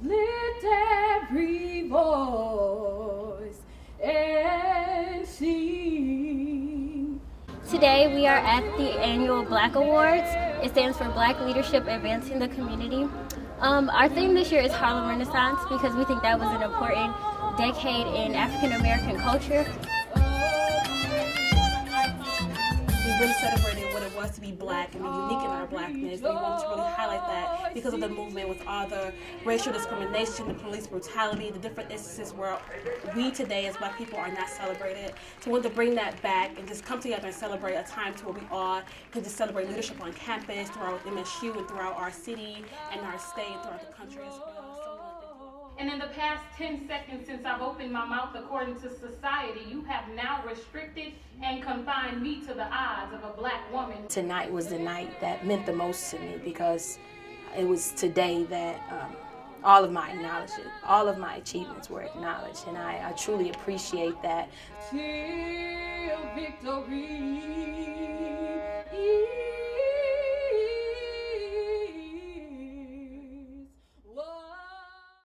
Lift every voice and sing. Today we are at the annual B.L.A.C Awards. It stands for Black Leadership Advancing the Community. Our theme this year is Harlem Renaissance because we think that was an important decade in African American culture. We really celebrated what it was to be black and be unique in our blackness. We wanted to really highlight that because of the movement with all the racial discrimination, the police brutality, the different instances where we today as black people are not celebrated. So we wanted to bring that back and just come together and celebrate a time to where we all can just celebrate leadership on campus, throughout MSU and throughout our city and our state and throughout the country as well. And in the past 10 seconds since I've opened my mouth according to society, you have now restricted and confined me to the odds of a black woman. Tonight was the night that meant the most to me because it was today that all of my acknowledgement, all of my achievements were acknowledged, and I truly appreciate that. Till victory.